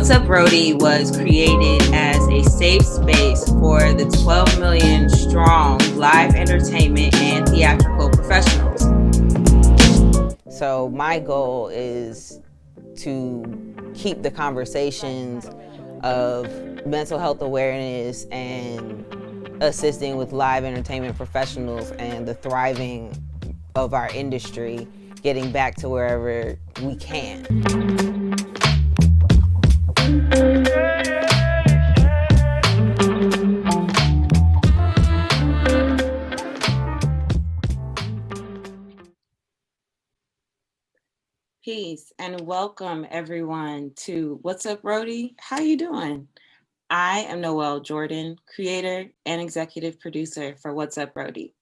What's Up Brody was created as a safe space for the 12 million strong live entertainment and theatrical professionals. So my goal is to keep the conversations of mental health awareness and assisting with live entertainment professionals and the thriving of our industry, getting back to wherever we can. Peace and welcome everyone to What's Up Brody? How you doing? I am Noelle Jordan, creator and executive producer for What's Up Brody.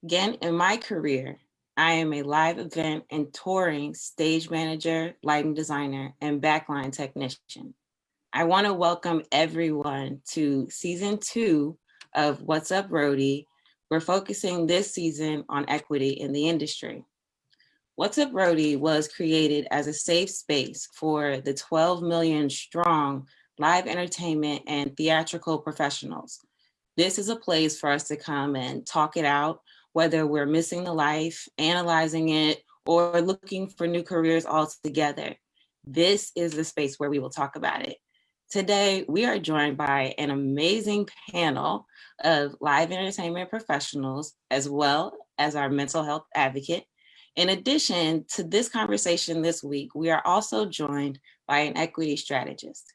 Again, in my career, I am a live event and touring stage manager, lighting designer, and backline technician. I want to welcome everyone to season 2 of What's Up Brody. We're focusing this season on equity in the industry. What's Up Brody was created as a safe space for the 12 million strong live entertainment and theatrical professionals. This is a place for us to come and talk it out, whether we're missing the life, analyzing it, or looking for new careers altogether. This is the space where we will talk about it. Today, we are joined by an amazing panel of live entertainment professionals, as well as our mental health advocate. In addition to this conversation this week, we are also joined by an equity strategist.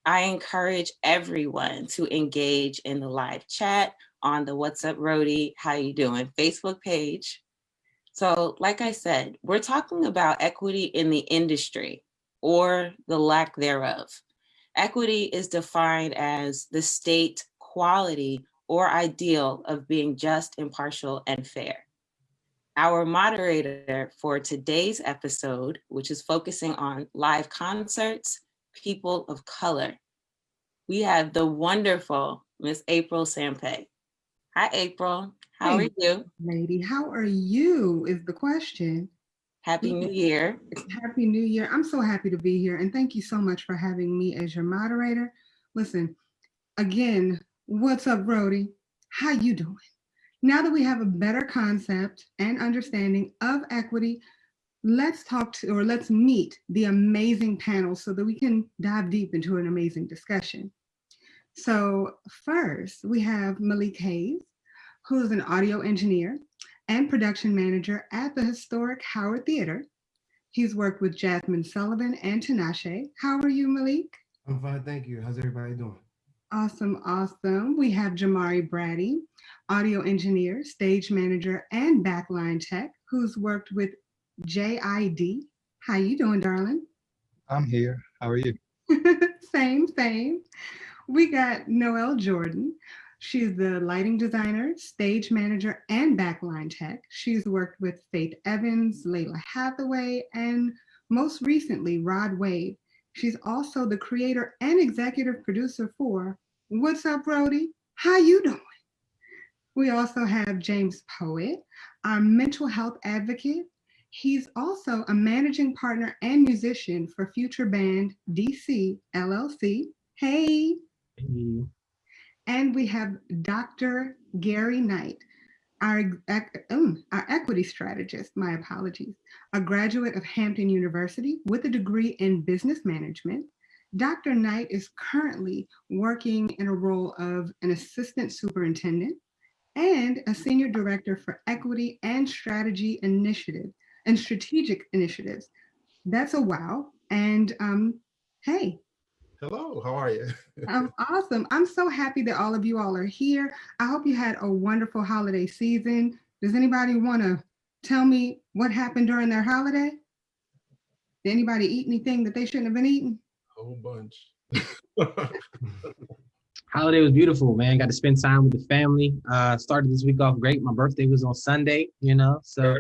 I encourage everyone to engage in the live chat on the What's Up Brody, How You Doing Facebook page. So like I said, we're talking about equity in the industry or the lack thereof. Equity is defined as the state, quality, or ideal of being just, impartial, and fair. Our moderator for today's episode, which is focusing on live concerts, people of color, we have the wonderful Miss April Sampe. Hi, April. How are you? Lady, how are you is the question. Happy New Year. Happy New Year. I'm so happy to be here, and thank you so much for having me as your moderator. Listen, again, what's up, Brody? How you doing? Now that we have a better concept and understanding of equity, let's meet the amazing panel so that we can dive deep into an amazing discussion. So first, we have Malik Hayes, who is an audio engineer and production manager at the historic Howard Theater. He's worked with Jasmine Sullivan and Tinashe. How are you, Malik? I'm fine, thank you. How's everybody doing? Awesome, awesome. We have Jamari Braddy, audio engineer, stage manager, and backline tech, who's worked with JID. How you doing, darling? I'm here. How are you? Same. We got Noelle Jordan. She's the lighting designer, stage manager, and backline tech. She's worked with Faith Evans, Layla Hathaway, and most recently, Rod Wave. She's also the creator and executive producer for What's Up, Brody? How you doing? We also have James Poet, our mental health advocate. He's also a managing partner and musician for FutureBandDC, LLC. Hey. And we have Dr. Gary Knight, our equity strategist, my apologies, a graduate of Hampton University with a degree in business management. Dr. Knight is currently working in a role of an assistant superintendent and a senior director for equity and strategic initiatives. That's a wow. And hey. Hello, how are you? I'm awesome. I'm so happy that all of you all are here. I hope you had a wonderful holiday season. Does anybody want to tell me what happened during their holiday? Did anybody eat anything that they shouldn't have been eating? A whole bunch. Holiday was beautiful, man. Got to spend time with the family. Started this week off great. My birthday was on Sunday, so,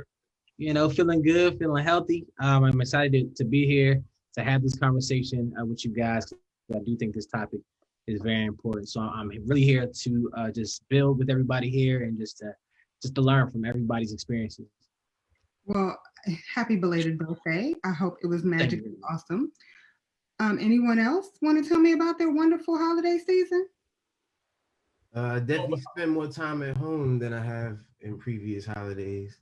feeling good, feeling healthy. I'm excited to be here, to have this conversation with you guys. I do think this topic is very important. So I'm really here to just build with everybody here and just to learn from everybody's experiences. Well, happy belated birthday. I hope it was magically awesome. Anyone else want to tell me about their wonderful holiday season? Definitely spend more time at home than I have in previous holidays.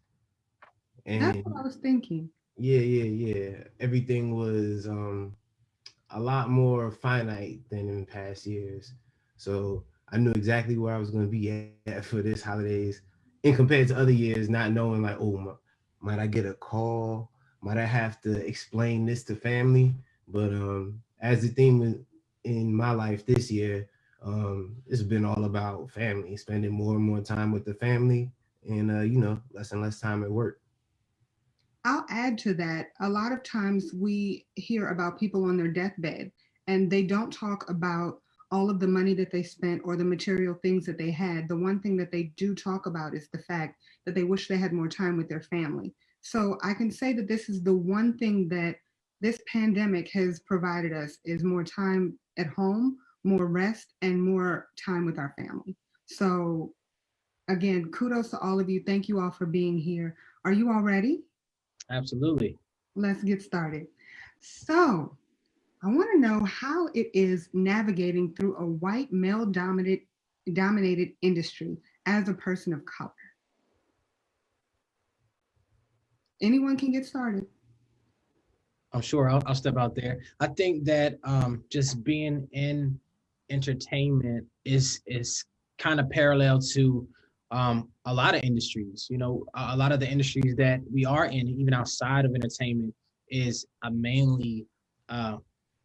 That's And what I was thinking. yeah. Everything was a lot more finite than in past years. So I knew exactly where I was going to be at for this holidays, and compared to other years, not knowing like, oh, might I get a call? Might I have to explain this to family? But as the theme in my life this year, it's been all about family, spending more and more time with the family, and less and less time at work. I'll add to that. A lot of times we hear about people on their deathbed and they don't talk about all of the money that they spent or the material things that they had. The one thing that they do talk about is the fact that they wish they had more time with their family. So I can say that this is the one thing that this pandemic has provided us is more time at home, more rest, and more time with our family. So again, kudos to all of you. Thank you all for being here. Are you all ready? Absolutely. Let's get started. So, I want to know how it is navigating through a white male dominated industry as a person of color. Anyone can get started. I'm sure I'll step out there. I think that just being in entertainment is kind of parallel to a lot of industries. You know, a lot of the industries that we are in, even outside of entertainment, is a mainly uh,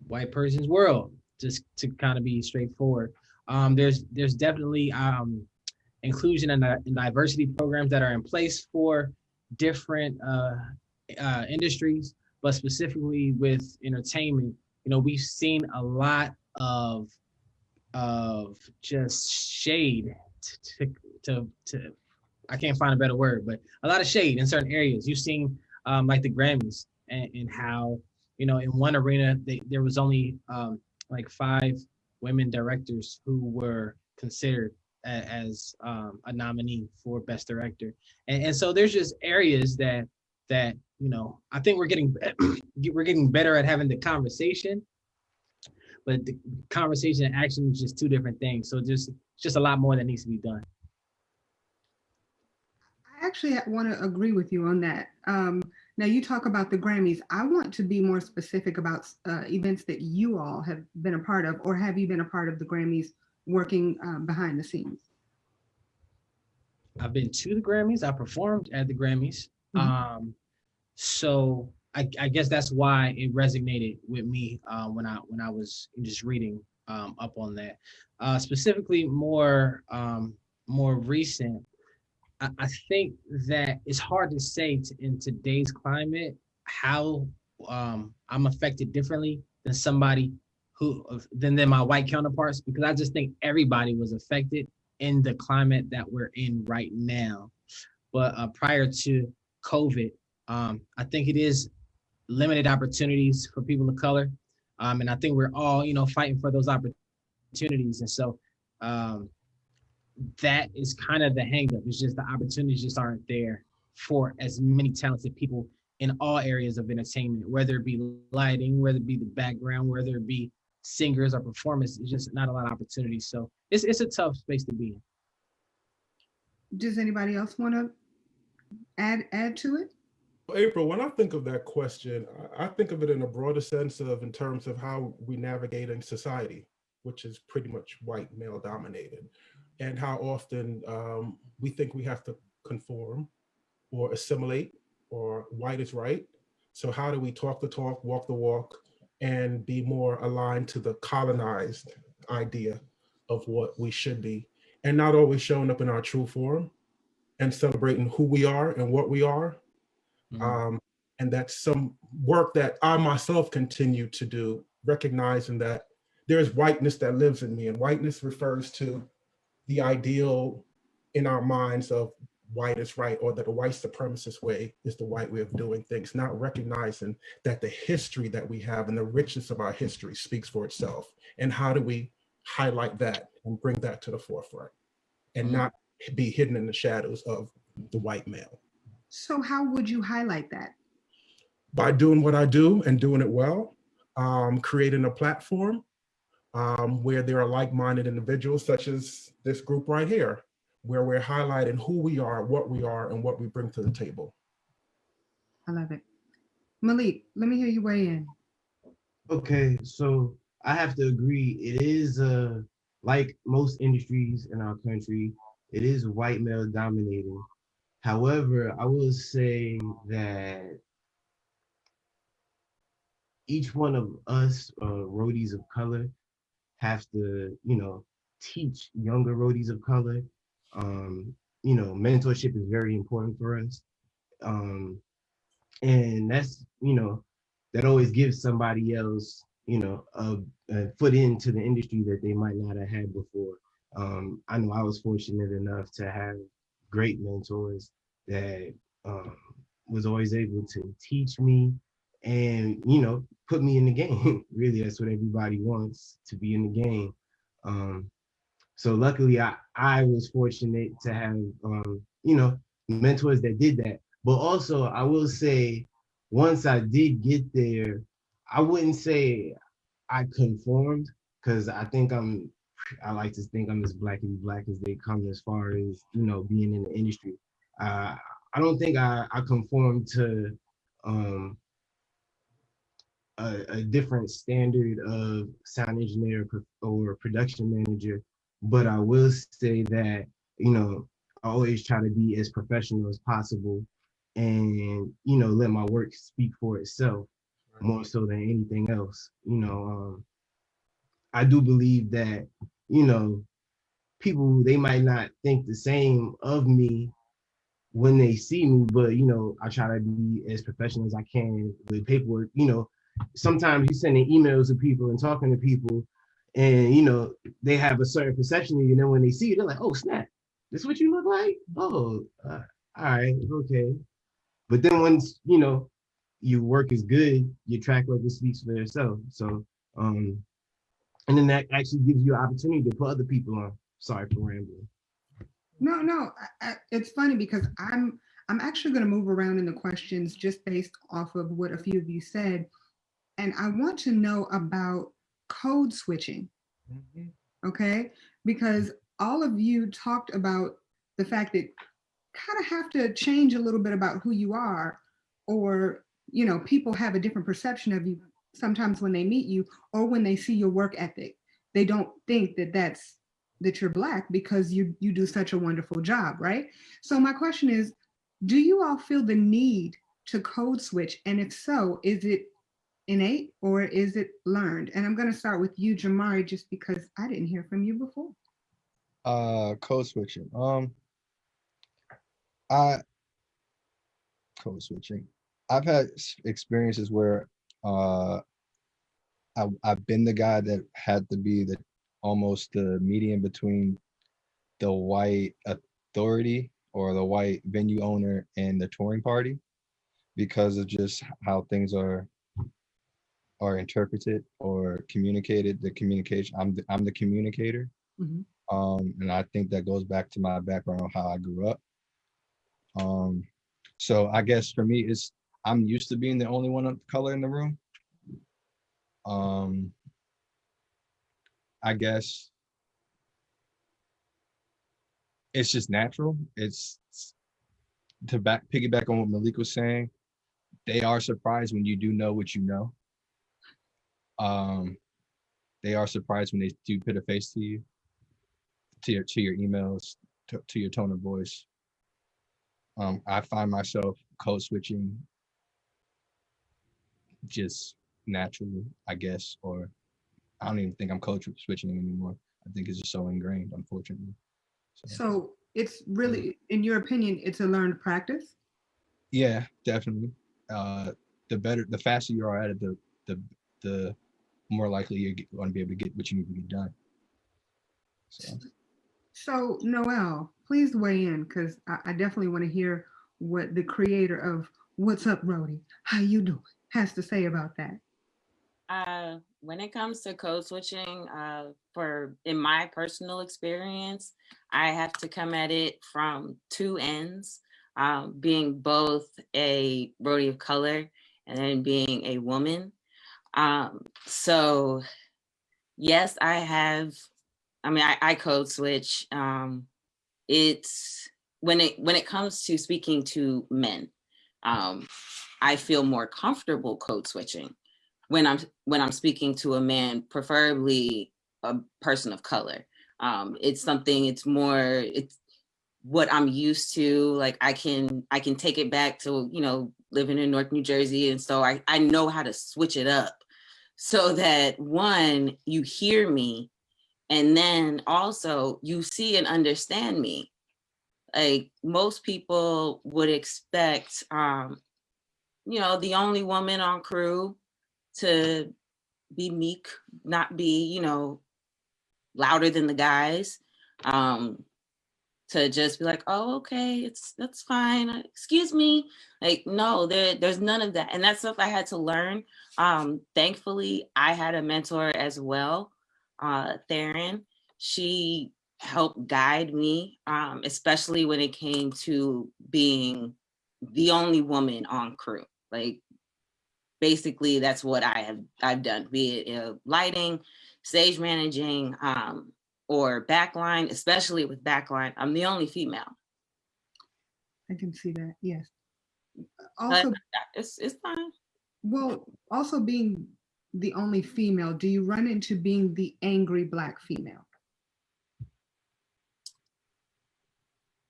white person's world. Just to kind of be straightforward, there's definitely inclusion and diversity programs that are in place for different industries, but specifically with entertainment, you know, we've seen a lot of just shade to, to I can't find a better word, but a lot of shade in certain areas. You've seen like the Grammys and how, you know, in one arena there was only like 5 women directors who were considered as a nominee for Best Director, and so there's just areas that you know I think we're getting better at having the conversation, but the conversation and action is just two different things. So just a lot more that needs to be done. I actually want to agree with you on that. Now, you talk about the Grammys. I want to be more specific about events that you all have been a part of, or have you been a part of the Grammys working behind the scenes? I've been to the Grammys. I performed at the Grammys. Mhm. So I guess that's why it resonated with me when I was just reading up on that. Specifically, more recent. I think that it's hard to say in today's climate how I'm affected differently than somebody than my white counterparts, because I just think everybody was affected in the climate that we're in right now. But prior to COVID, I think it is limited opportunities for people of color, and I think we're all, you know, fighting for those opportunities. And so um, that is kind of the hangup. It's just the opportunities just aren't there for as many talented people in all areas of entertainment, whether it be lighting, whether it be the background, whether it be singers or performers. It's just not a lot of opportunities. So it's a tough space to be in. Does anybody else want to add to it? April, when I think of that question, I think of it in a broader sense of in terms of how we navigate in society, which is pretty much white male dominated, and how often we think we have to conform or assimilate or white is right. So how do we talk the talk, walk the walk, and be more aligned to the colonized idea of what we should be, and not always showing up in our true form and celebrating who we are and what we are. Um, and that's some work that I myself continue to do, recognizing that there's whiteness that lives in me, and whiteness refers to the ideal in our minds of white is right, or that the white supremacist way is the white way of doing things, not recognizing that the history that we have and the richness of our history speaks for itself. And how do we highlight that and bring that to the forefront and not be hidden in the shadows of the white male? So, how would you highlight that? By doing what I do and doing it well, creating a platform where there are like-minded individuals such as this group right here, where we're highlighting who we are, what we are, and what we bring to the table. I love it. Malik, let me hear you weigh in. Okay, so I have to agree. It is like most industries in our country, it is white male dominating. However, I will say that each one of us roadies of color have to, teach younger roadies of color. Mentorship is very important for us. And that's, that always gives somebody else, a foot into the industry that they might not have had before. I know I was fortunate enough to have great mentors that was always able to teach me and, put me in the game. Really, that's what everybody wants, to be in the game. So luckily, I was fortunate to have, mentors that did that. But also, I will say, once I did get there, I wouldn't say I conformed, because I like to think I'm as black as they come as far as, being in the industry. I don't think I conformed to a different standard of sound engineer or production manager, but I will say that, I always try to be as professional as possible and, let my work speak for itself more so than anything else. I do believe that, people, they might not think the same of me when they see me, but, I try to be as professional as I can with paperwork. Sometimes you sending emails to people and talking to people and, they have a certain perception of you, and then when they see you, they're like, oh, snap, this what you look like? Oh, all right, okay. But then once, your work is good, your track record speaks for itself. So, and then that actually gives you an opportunity to put other people on. Sorry for rambling. No, it's funny because I'm actually going to move around in the questions just based off of what a few of you said. And I want to know about code switching. Okay, because all of you talked about the fact that kind of have to change a little bit about who you are, or people have a different perception of you sometimes when they meet you or when they see your work ethic. They don't think that you're black because you do such a wonderful job, right? So my question is, do you all feel the need to code switch, and if so, is it innate or is it learned? And I'm going to start with you, Jamari, just because I didn't hear from you before. Code switching. Code switching. I've had experiences where I've been the guy that had to be almost the median between the white authority or the white venue owner and the touring party, because of just how things are interpreted or communicated. The communication. I'm the communicator. Mhm. And I think that goes back to my background on how I grew up. So I guess for me, I'm used to being the only one of color in the room. I guess it's just natural. It's to piggyback on what Malik was saying. They are surprised when you do know what you know. They are surprised when they do put a face to you, to your emails, to your tone of voice. I find myself code switching just naturally, I guess, or I don't even think I'm code switching anymore. I think it's just so ingrained, unfortunately. So it's really, in your opinion, it's a learned practice? Yeah, definitely. The faster you are at it, the more likely you're going to be able to get what you need to get done. So Noelle, please weigh in, because I definitely want to hear what the creator of What's Up, Rody, how you doing, has to say about that. When it comes to code switching, in my personal experience, I have to come at it from two ends, being both a roadie of color and then being a woman. So yes, I code switch. It's when it comes to speaking to men, I feel more comfortable code switching when I'm speaking to a man, preferably a person of color. It's what I'm used to. Like I can take it back to, living in North New Jersey. And so I know how to switch it up so that one, you hear me, and then also you see and understand me. Like most people would expect, the only woman on crew to be meek, not be, louder than the guys. To just be like, oh, okay, that's fine. Excuse me. Like, no, there's none of that. And that's stuff I had to learn. Thankfully, I had a mentor as well, Theron. She helped guide me, especially when it came to being the only woman on crew. Like, basically, that's what I've done, be it lighting, stage managing, or backline, especially with backline. I'm the only female. I can see that, yes. Also, it's fine. Well, also being the only female, do you run into being the angry Black female?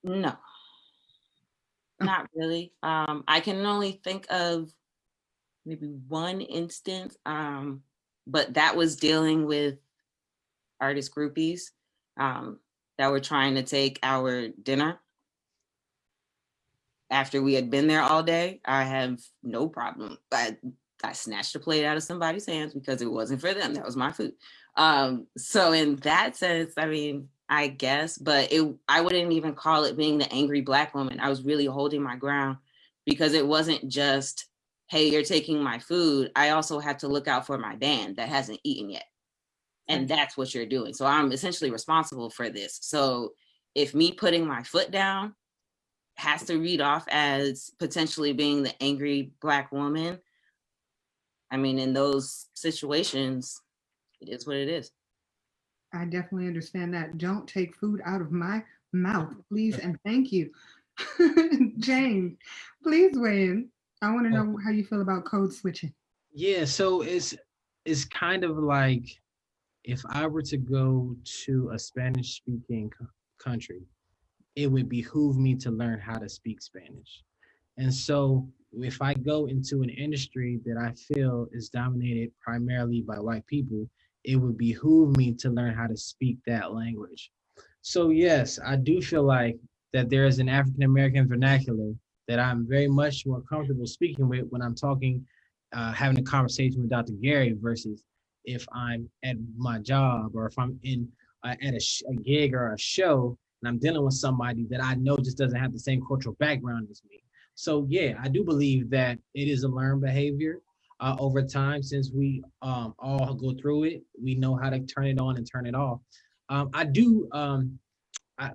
No, not really. I can only think of maybe one instance, but that was dealing with artist groupies that were trying to take our dinner after we had been there all day. I have no problem. I snatched a plate out of somebody's hands because it wasn't for them. That was my food. So in that sense, I guess, but I wouldn't even call it being the angry Black woman. I was really holding my ground because it wasn't just, hey, you're taking my food. I also have to look out for my band that hasn't eaten yet. And that's what you're doing. So I'm essentially responsible for this. So if me putting my foot down has to read off as potentially being the angry Black woman, in those situations, it is what it is. I definitely understand that. Don't take food out of my mouth, please, and thank you. James, please weigh in. I want to know how you feel about code switching. Yeah, so it's kind of like if I were to go to a Spanish-speaking country, it would behoove me to learn how to speak Spanish. And so if I go into an industry that I feel is dominated primarily by white people, it would behoove me to learn how to speak that language. So yes, I do feel like that there is an African-American vernacular that I'm very much more comfortable speaking with when I'm talking, having a conversation with Dr. Gary versus if I'm at my job or if I'm in at a gig or a show and I'm dealing with somebody that I know just doesn't have the same cultural background as me. So yeah, I do believe that it is a learned behavior over time. Since we all go through it, we know how to turn it on and turn it off.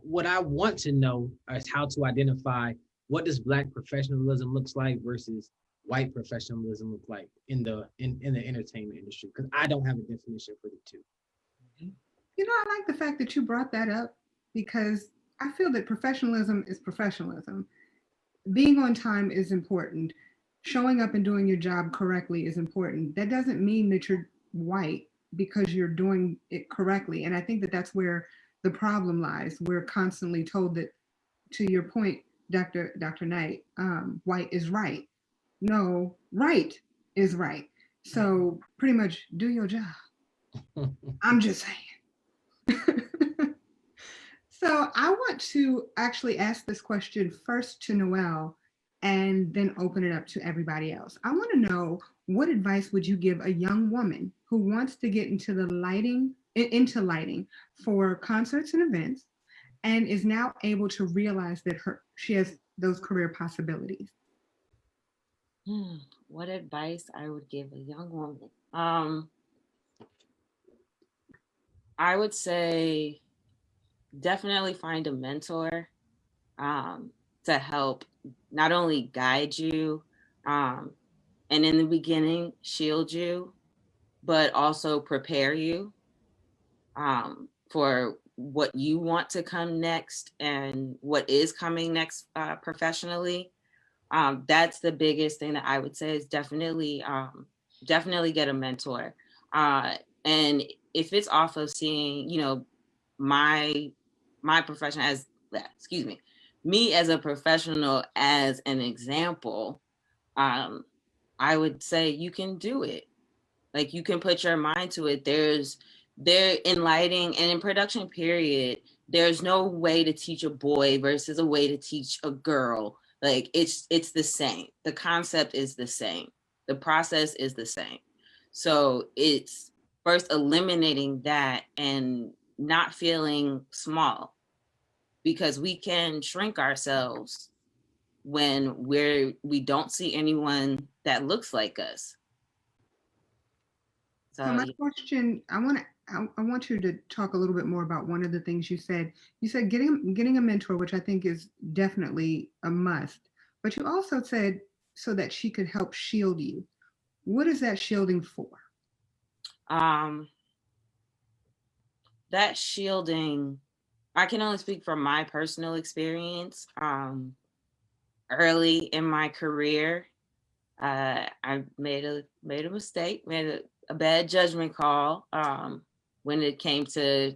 What I want to know is how to identify what does Black professionalism looks like versus white professionalism look like in the entertainment industry, because I don't have a definition for the two. I like the fact that you brought that up because I feel that professionalism is professionalism. Being on time is important. Showing up and doing your job correctly is important. That doesn't mean that you're white because you're doing it correctly. And I think that that's where the problem lies. We're constantly told that, to your point, Dr. Knight, white is right. No, right is right. So pretty much do your job. I'm just saying. So I want to actually ask this question first to Noelle and then open it up to everybody else. I want to know, what advice would you give a young woman who wants to get into lighting for concerts and events and is now able to realize that she has those career possibilities? What advice I would give a young woman? I would say definitely find a mentor to help not only guide you and in the beginning shield you, but also prepare you for what you want to come next and what is coming next professionally. That's the biggest thing that I would say is definitely get a mentor. And if it's off of seeing, you know, my profession as, excuse me as a professional as an example, I would say you can do it. Like, you can put your mind to it. There in lighting and in production period, there's no way to teach a boy versus a way to teach a girl. Like, it's the same. The concept is the same. The process is the same. So it's first eliminating that and not feeling small, because we can shrink ourselves when we don't see anyone that looks like us. So my question, I want you to talk a little bit more about one of the things you said. You said getting a mentor, which I think is definitely a must. But you also said so that she could help shield you. What is that shielding for? That shielding, I can only speak from my personal experience. Early in my career, I made a mistake, made a bad judgment call when it came to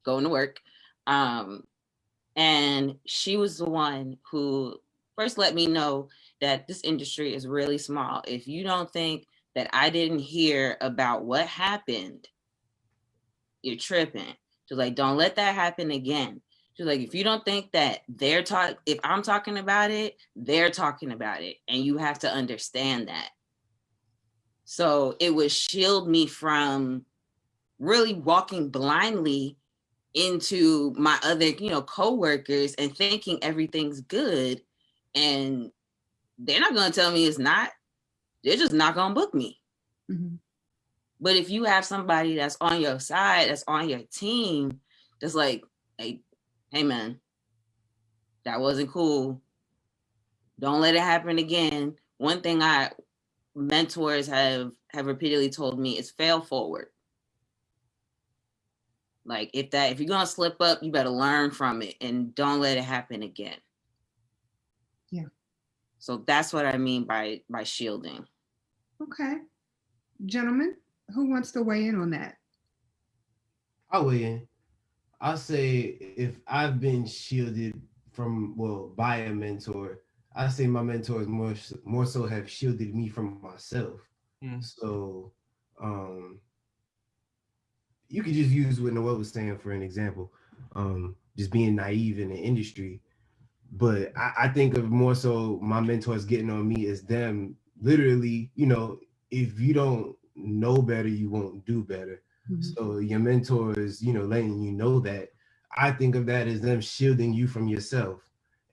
going to work. And she was the one who first let me know that this industry is really small. If you don't think that I didn't hear about what happened, you're tripping. She's like, don't let that happen again. She's like, if you don't think that if I'm talking about it, they're talking about it. And you have to understand that. So it would shield me from really walking blindly into my other, coworkers and thinking everything's good. And they're not going to tell me it's not. They're just not going to book me. Mm-hmm. But if you have somebody that's on your side, that's on your team, that's like, hey man, that wasn't cool. Don't let it happen again. One thing mentors have repeatedly told me is fail forward. Like, if you're gonna slip up, you better learn from it and don't let it happen again. Yeah. So that's what I mean by shielding. Okay. Gentlemen, who wants to weigh in on that? I'll weigh in. I'll say if I've been shielded by a mentor, I say my mentors more so have shielded me from myself. So you could just use what Noelle was saying for an example, just being naive in the industry. But I think of more so my mentors getting on me as them literally, if you don't know better, you won't do better. Mm-hmm. So your mentors, letting you know that. I think of that as them shielding you from yourself.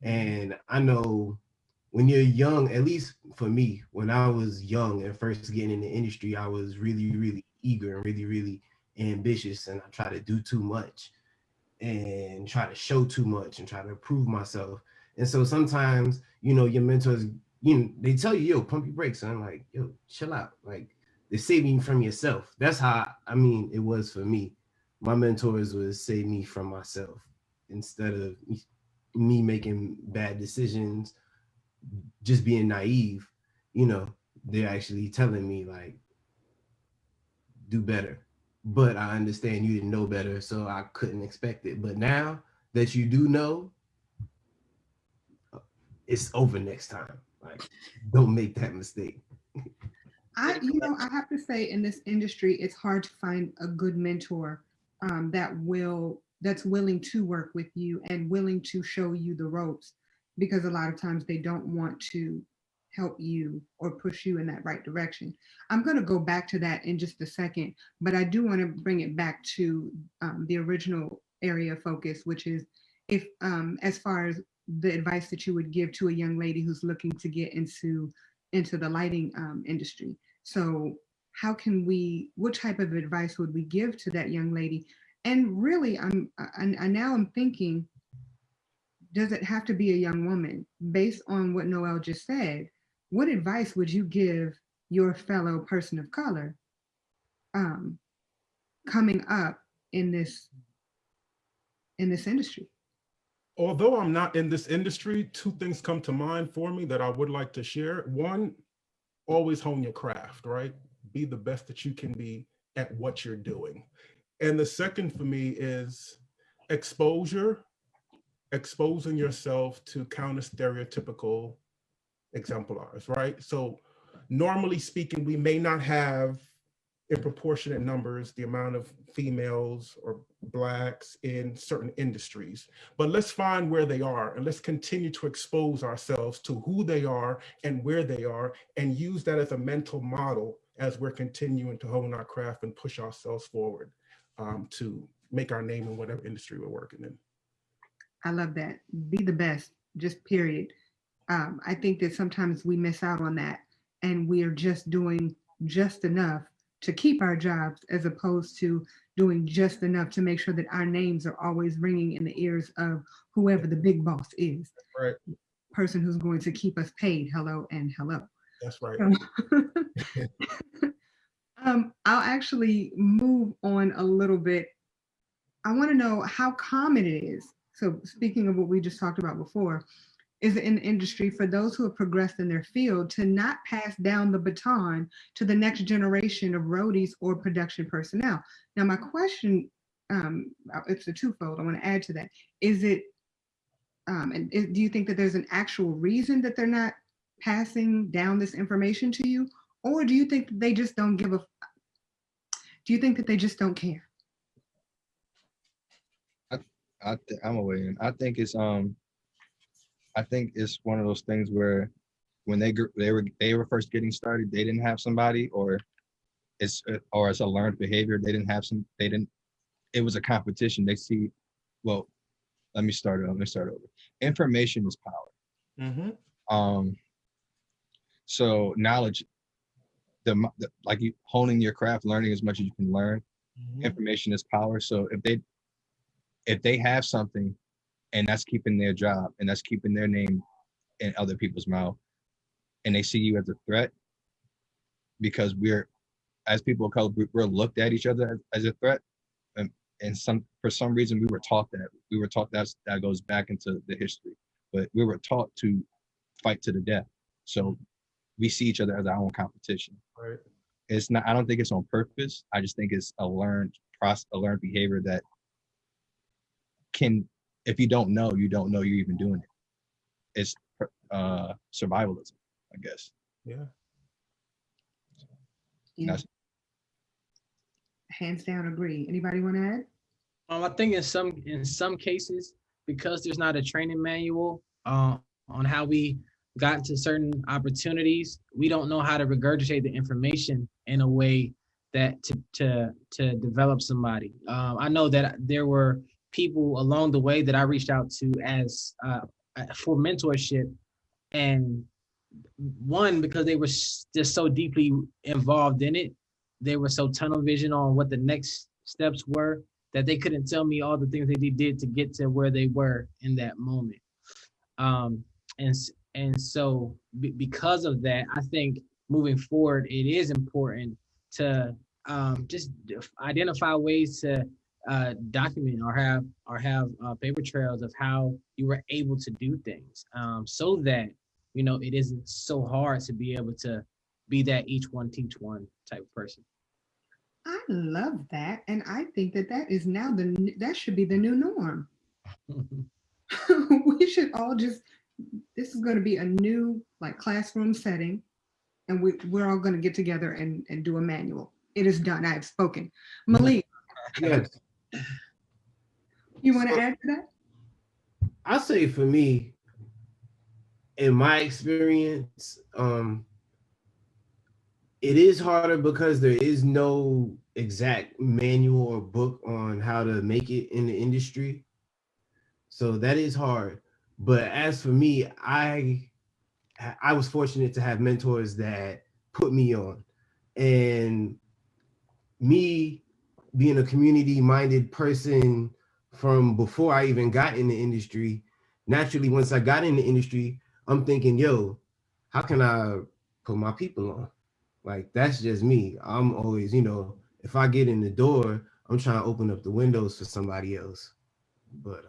And I know when you're young, at least for me, when I was young and first getting in the industry, I was really, really eager and really, really ambitious, and I tried to do too much and try to show too much and try to prove myself. And so sometimes, your mentors, they tell you, yo, pump your brakes, son. Like, yo, chill out. Like, they're saving you from yourself. That's how, it was for me. My mentors would save me from myself instead of me making bad decisions, just being naive. They're actually telling me, like, do better. But I understand you didn't know better, so I couldn't expect it. But now that you do know, it's over next time. Like, don't make that mistake. I have to say, in this industry, it's hard to find a good mentor that's willing to work with you and willing to show you the ropes, because a lot of times they don't want to help you or push you in that right direction. I'm going to go back to that in just a second, but I do want to bring it back to the original area of focus, which is if as far as the advice that you would give to a young lady who's looking to get into the lighting industry. So what type of advice would we give to that young lady? And really, now I'm thinking, does it have to be a young woman? Based on what Noelle just said, what advice would you give your fellow person of color coming up in this industry? Although I'm not in this industry, two things come to mind for me that I would like to share. One, always hone your craft, right? Be the best that you can be at what you're doing. And the second for me is exposure, exposing yourself to counter stereotypical exemplars, right? So normally speaking, we may not have in proportionate numbers the amount of females or Blacks in certain industries, but let's find where they are and let's continue to expose ourselves to who they are and where they are, and use that as a mental model as we're continuing to hone our craft and push ourselves forward to make our name in whatever industry we're working in. I love that. Be the best, just period. I think that sometimes we miss out on that, and we are just doing just enough to keep our jobs, as opposed to doing just enough to make sure that our names are always ringing in the ears of whoever the big boss is. Right. Person who's going to keep us paid. Hello and hello. That's right. I'll actually move on a little bit. I want to know how common it is. So speaking of what we just talked about before, is in the industry for those who have progressed in their field to not pass down the baton to the next generation of roadies or production personnel. Now, my question, it's a twofold. I want to add to that. Is it, do you think that there's an actual reason that they're not passing down this information to you? Or do you think that they just don't give a, do you think that they just don't care? I'm away in. I think it's one of those things where when they were first getting started, they didn't have somebody, or it's a learned behavior. It was a competition. They see, well, let me start over. Information is power. Mm-hmm. So knowledge, like you honing your craft, learning as much as you can learn. Mm-hmm. Information is power. So if they have something and that's keeping their job and that's keeping their name in other people's mouth, and they see you as a threat, because as people of color, we're looked at each other as a threat. And for some reason, we were taught that goes back into the history, but we were taught to fight to the death. So we see each other as our own competition. Right. It's not, I don't think it's on purpose. I just think it's a learned behavior that can, if you don't know, you don't know you're even doing it. It's survivalism, I guess. Yeah. Yeah. Hands down agree. Anybody want to add? I think in some cases, because there's not a training manual on how we got into certain opportunities, we don't know how to regurgitate the information in a way that to develop somebody. I know that there were people along the way that I reached out to as for mentorship, and one, because they were just so deeply involved in it, they were so tunnel vision on what the next steps were that they couldn't tell me all the things that they did to get to where they were in that moment. And so because of that, I think moving forward, it is important to just identify ways to document or have paper trails of how you were able to do things, so that, you know, it isn't so hard to be able to be that each one teach one type of person. I love that, and I think that is now that should be the new norm. We should all just, this is going to be a new like classroom setting, and we're all going to get together and do a manual. It is done. I have spoken. Malik, yes. You want to add to that? I'll say for me, in my experience, it is harder because there is no exact manual or book on how to make it in the industry. So that is hard. But as for me, I was fortunate to have mentors that put me on. And me being a community-minded person from before I even got in the industry, naturally, once I got in the industry, I'm thinking, yo, how can I put my people on? Like, that's just me. I'm always, if I get in the door, I'm trying to open up the windows for somebody else. But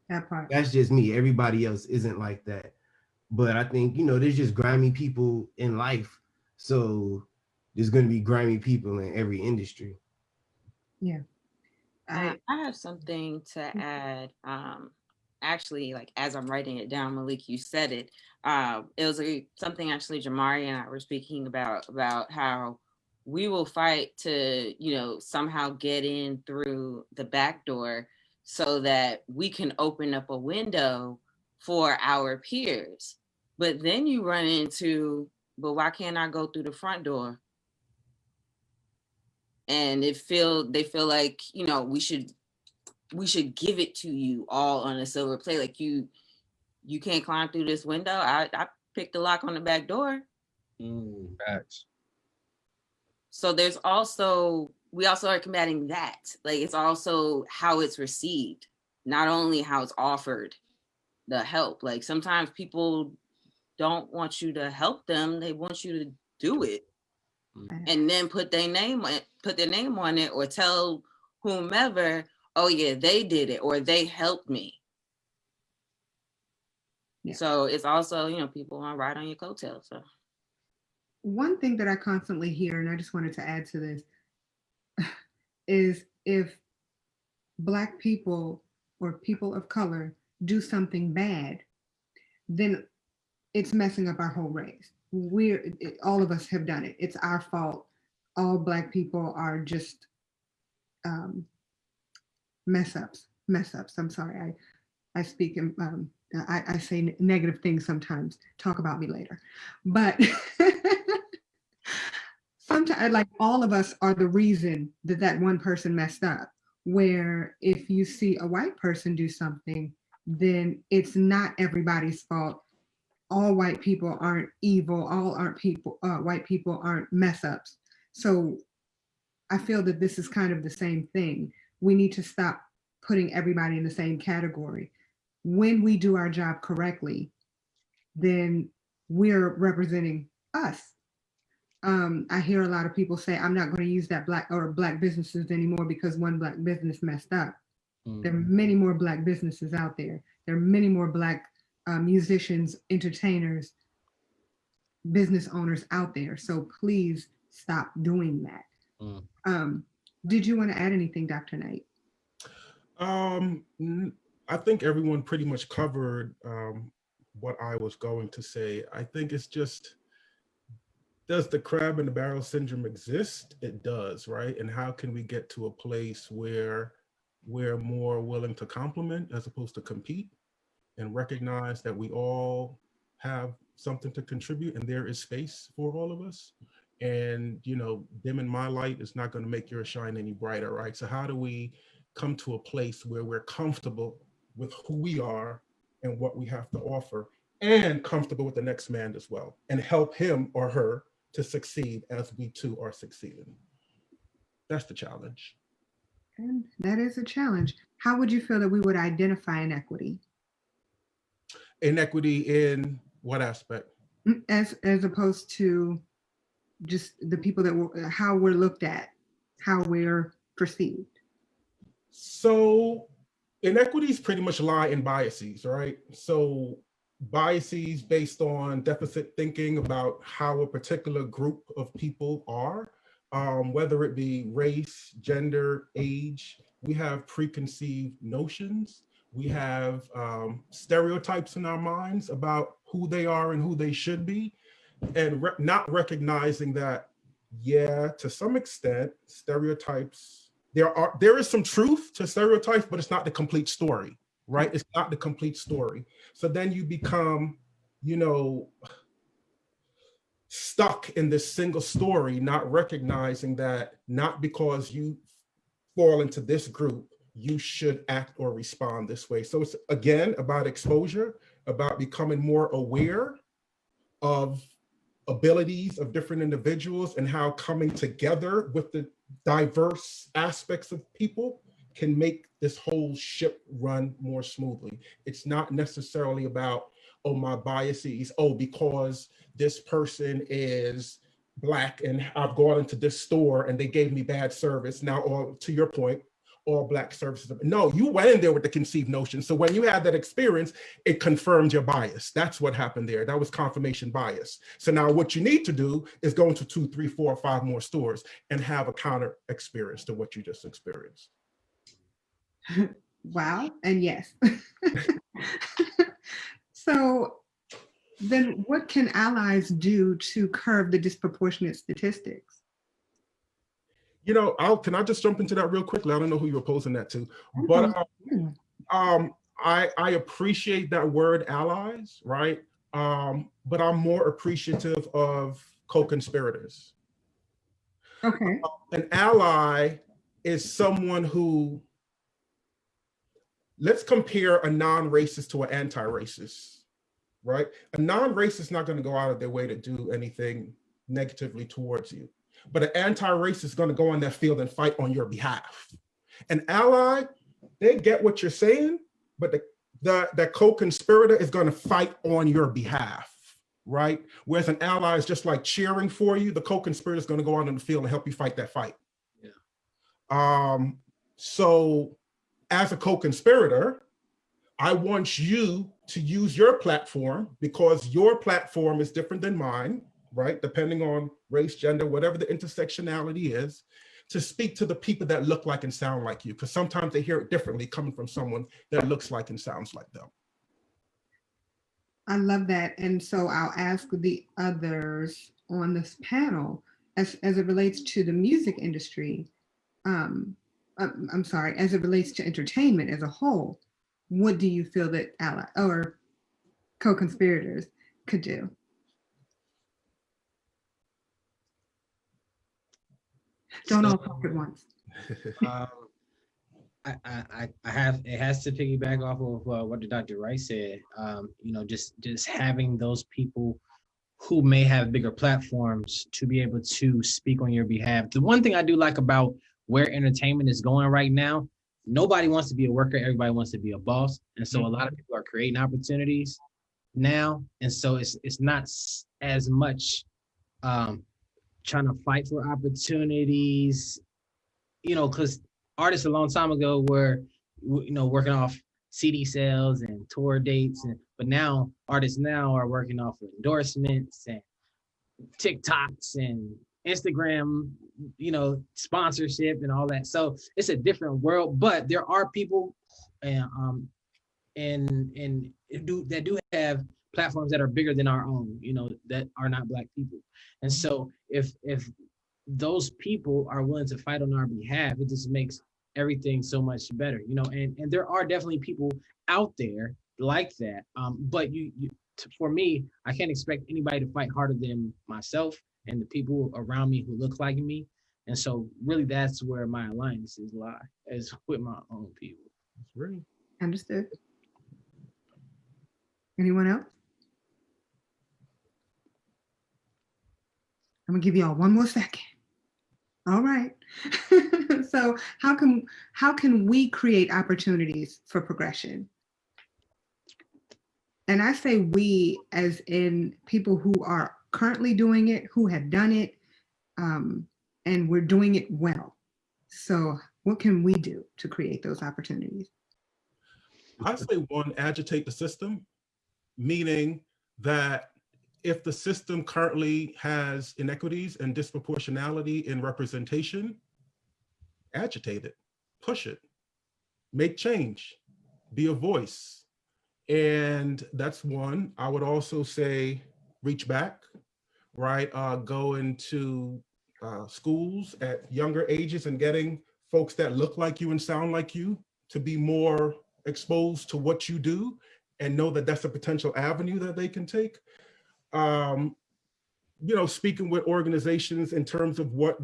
That part. that's just me. Everybody else isn't like that. But I think, you know, there's just grimy people in life. So there's going to be grimy people in every industry. Yeah. I have something to add. Actually, like as I'm writing it down, Malik, you said it. It was something actually Jamari and I were speaking about how we will fight to, you know, somehow get in through the back door so that we can open up a window for our peers. But then you run into, but why can't I go through the front door? And they feel like, you know, we should give it to you all on a silver plate. Like you can't climb through this window. I picked the lock on the back door. Facts. So there's also, we also are combating that. Like it's also how it's received, not only how it's offered the help. Like sometimes people don't want you to help them. They want you to do it. And then put their name on it, or tell whomever, oh yeah, they did it, or they helped me. Yeah. So it's also, you know, people want to ride on your coattails. So one thing that I constantly hear, and I just wanted to add to this, is if Black people or people of color do something bad, then it's messing up our whole race. All of us have done it. It's our fault. All Black people are just mess ups. I'm sorry. I speak in, I say negative things sometimes. Talk about me later. But sometimes, like, all of us are the reason that one person messed up. Where if you see a white person do something, then it's not everybody's fault. All white people aren't evil. White people aren't mess ups. So I feel that this is kind of the same thing. We need to stop putting everybody in the same category. When we do our job correctly, then we're representing us. I hear a lot of people say, I'm not going to use that Black businesses anymore because one Black business messed up. There are many more Black businesses out there. There are many more Black musicians, entertainers, business owners out there. So please stop doing that. Did you want to add anything, Dr. Knight? I think everyone pretty much covered what I was going to say. I think it's just, does the crab in the barrel syndrome exist? It does, right? And how can we get to a place where we're more willing to compliment as opposed to compete, and recognize that we all have something to contribute and there is space for all of us? And, you know, dimming my light is not going to make yours shine any brighter, right? So how do we come to a place where we're comfortable with who we are and what we have to offer, and comfortable with the next man as well, and help him or her to succeed as we too are succeeding? That's the challenge. And that is a challenge. How would you feel that we would identify inequity? Inequity in what aspect? As opposed to just the people that how we're looked at, how we're perceived. So inequities pretty much lie in biases, right? So biases based on deficit thinking about how a particular group of people are, whether it be race, gender, age. We have preconceived notions. We have stereotypes in our minds about who they are and who they should be, and not recognizing that, yeah, to some extent, stereotypes, there is some truth to stereotypes, but it's not the complete story, right? It's not the complete story. So then you become, you know, stuck in this single story, not recognizing that not because you fall into this group, you should act or respond this way. So it's, again, about exposure, about becoming more aware of abilities of different individuals and how coming together with the diverse aspects of people can make this whole ship run more smoothly. It's not necessarily about, oh, my biases, oh, because this person is Black and I've gone into this store and they gave me bad service. Now, all to your point, all Black services. No, you went in there with the conceived notion. So when you had that experience, it confirmed your bias. That's what happened there. That was confirmation bias. So now what you need to do is go into 2, 3, 4, 5 more stores and have a counter experience to what you just experienced. Wow, and yes. So then what can allies do to curb the disproportionate statistics? You know, can I just jump into that real quickly? I don't know who you're posing that to, but I appreciate that word allies, right? But I'm more appreciative of co-conspirators. Okay. An ally is someone who, let's compare a non-racist to an anti-racist, right? A non-racist is not going to go out of their way to do anything negatively towards you, but an anti-racist is going to go on that field and fight on your behalf. An ally, they get what you're saying, but the co-conspirator is going to fight on your behalf, right? Whereas an ally is just like cheering for you, the co-conspirator is going to go out in the field and help you fight that fight. Yeah. So as a co-conspirator, I want you to use your platform because your platform is different than mine, right? Depending on race, gender, whatever the intersectionality is, to speak to the people that look like and sound like you, because sometimes they hear it differently coming from someone that looks like and sounds like them. I love that. And so I'll ask the others on this panel, as it relates to the music industry, I'm sorry, as it relates to entertainment as a whole, what do you feel that ally or co-conspirators could do? Don't all talk at once. It has to piggyback off of what the Dr. Rice said. You know, just having those people who may have bigger platforms to be able to speak on your behalf. The one thing I do like about where entertainment is going right now, nobody wants to be a worker, everybody wants to be a boss. And so a lot of people are creating opportunities now. And so it's not as much trying to fight for opportunities, you know, because artists a long time ago were, you know, working off CD sales and tour dates, but now artists now are working off of endorsements and TikToks and Instagram, you know, sponsorship and all that. So it's a different world, but there are people and that do have platforms that are bigger than our own, you know, that are not Black people. And so if those people are willing to fight on our behalf, it just makes everything so much better, you know. And there are definitely people out there like that, but for me, I can't expect anybody to fight harder than myself and the people around me who look like me. And so really that's where my alliances lie, is with my own people. That's great. Understood. Anyone else? I'm gonna give y'all one more second. All right. So how can we create opportunities for progression? And I say we as in people who are currently doing it, who have done it, and we're doing it well. So what can we do to create those opportunities? I say one, agitate the system, meaning that if the system currently has inequities and disproportionality in representation, agitate it, push it, make change, be a voice. And that's one. I would also say reach back, right? Go into schools at younger ages and getting folks that look like you and sound like you to be more exposed to what you do and know that that's a potential avenue that they can take. You know, speaking with organizations in terms of what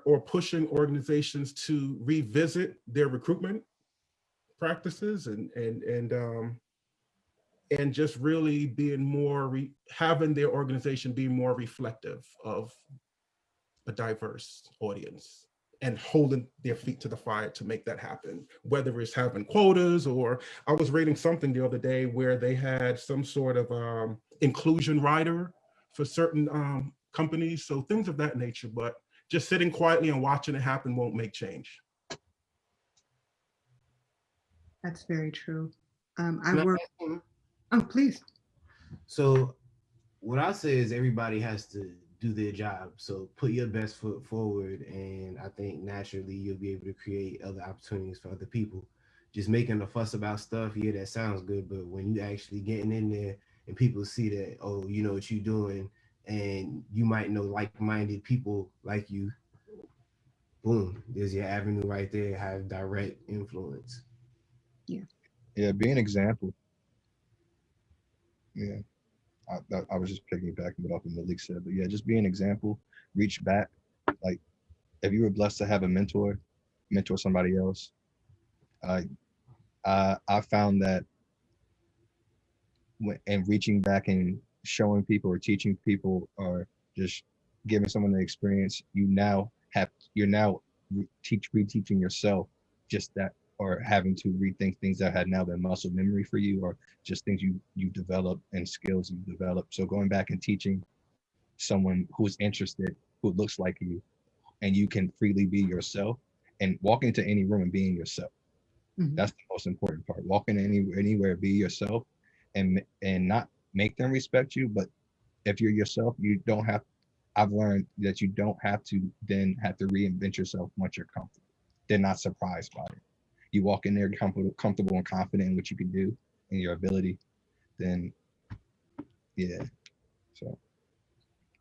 or pushing organizations to revisit their recruitment practices and just really being more, having their organization be more reflective of a diverse audience and holding their feet to the fire to make that happen, whether it's having quotas or I was reading something the other day where they had some sort of inclusion rider for certain companies. So things of that nature, but just sitting quietly and watching it happen won't make change. That's very true. Can I I work. ask one? Oh, please. So what I say is everybody has to do their job. So put your best foot forward, and I think naturally you'll be able to create other opportunities for other people. Just making a fuss about stuff, yeah, that sounds good, but when you actually getting in there and people see that, oh, you know what you're doing, and you might know like-minded people like you, boom, there's your avenue right there. Have direct influence. Yeah, be an example. Yeah, I was just piggybacking it off what Malik said, but yeah, just be an example. Reach back. Like if you were blessed to have a mentor somebody else. I found that and reaching back and showing people or teaching people or just giving someone the experience, you're now reteaching yourself just that, or having to rethink things that had now been muscle memory for you, or just things you developed and skills you developed. So going back and teaching someone who's interested, who looks like you, and you can freely be yourself and walk into any room and being yourself. Mhm. That's the most important part. Walking anywhere, be yourself, and not make them respect you. But if you're yourself, you don't have. I've learned that you don't have to then have to reinvent yourself once you're comfortable. They're not surprised by it. You walk in there comfortable and confident in what you can do and your ability. Then, yeah. So.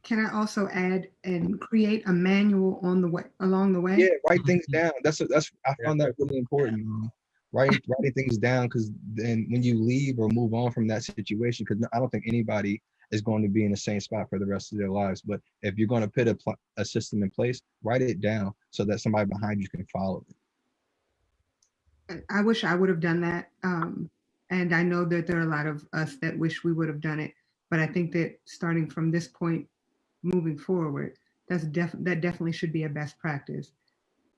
Can I also add and create a manual on the way along the way? Yeah, write things down. That's I found that really important. Writing things down, because then when you leave or move on from that situation, because I don't think anybody is going to be in the same spot for the rest of their lives. But if you're going to put a system in place, write it down so that somebody behind you can follow it. I wish I would have done that. And I know that there are a lot of us that wish we would have done it. But I think that starting from this point, moving forward, that definitely should be a best practice.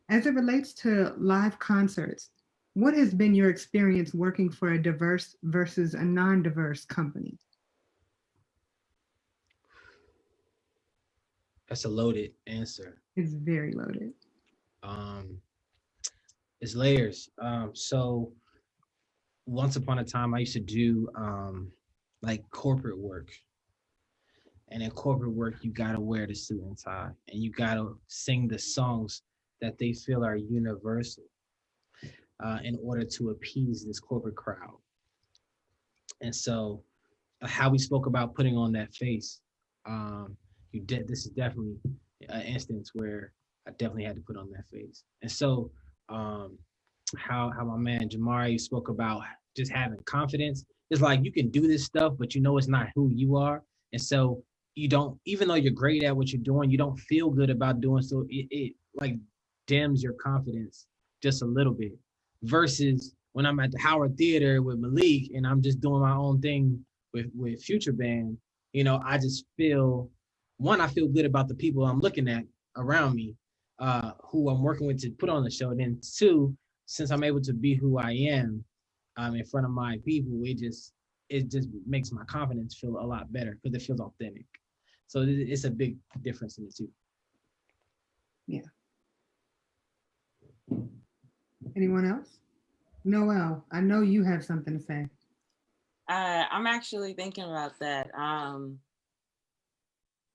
As it relates to live concerts, what has been your experience working for a diverse versus a non-diverse company? That's a loaded answer. It's very loaded. It's layers. So once upon a time, I used to do like corporate work. And in corporate work, you gotta wear the suit and tie, and you gotta sing the songs that they feel are universal in order to appease this corporate crowd. And so, how we spoke about putting on that face, this is definitely an instance where I definitely had to put on that face. And so, how my man Jamari spoke about just having confidence. It's like you can do this stuff, but you know it's not who you are, and so you don't, even though you're great at what you're doing, you don't feel good about doing so. It like dims your confidence just a little bit. Versus when I'm at the Howard Theater with Malik and I'm just doing my own thing with Future Band, I just feel, one, I feel good about the people I'm looking at around me, who I'm working with to put on the show. And then two, since I'm able to be who I am in front of my people, it just makes my confidence feel a lot better because it feels authentic. So it's a big difference in the two. Yeah. Anyone else? Noelle, I know you have something to say. I'm actually thinking about that.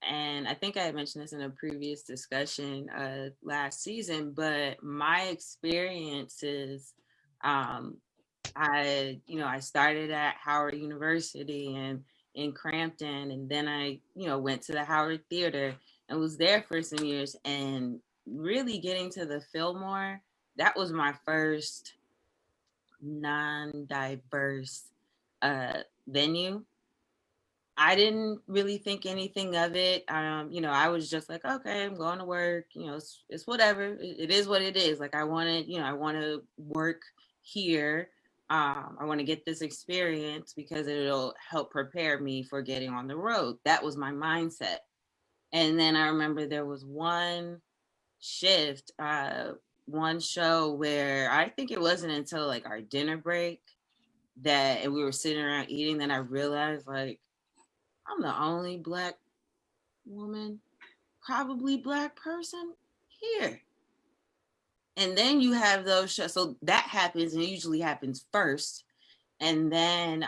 And I think I had mentioned this in a previous discussion last season, but my experiences, I started at Howard University and in Crampton, and then I, went to the Howard Theater and was there for some years, and really getting to the Fillmore, that was my first non-diverse venue. I didn't really think anything of it. I was just like, okay, I'm going to work. It's whatever. It is what it is. Like I want to work here. I want to get this experience because it'll help prepare me for getting on the road. That was my mindset. And then I remember there was one shift, one show where I think it wasn't until like our dinner break and we were sitting around eating, then I realized like, I'm the only Black woman probably Black person here. And then you have those shows. So that happens, and it usually happens first. And then,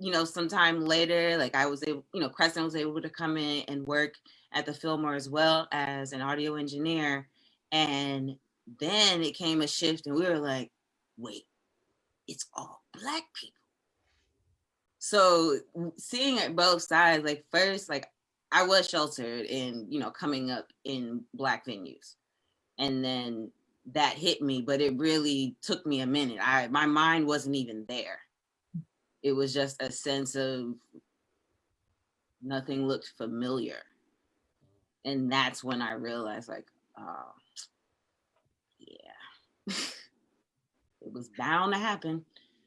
you know, sometime later, like I was able, you know, Crescent was able to come in and work at the Fillmore as well as an audio engineer. And then it came a shift, and we were like, wait, it's all Black people. So seeing it both sides, like first, like I was sheltered in, you know, coming up in Black venues. And then that hit me, but it really took me a minute. My mind wasn't even there. It was just a sense of nothing looked familiar. And that's when I realized, like, oh, yeah, it was bound to happen.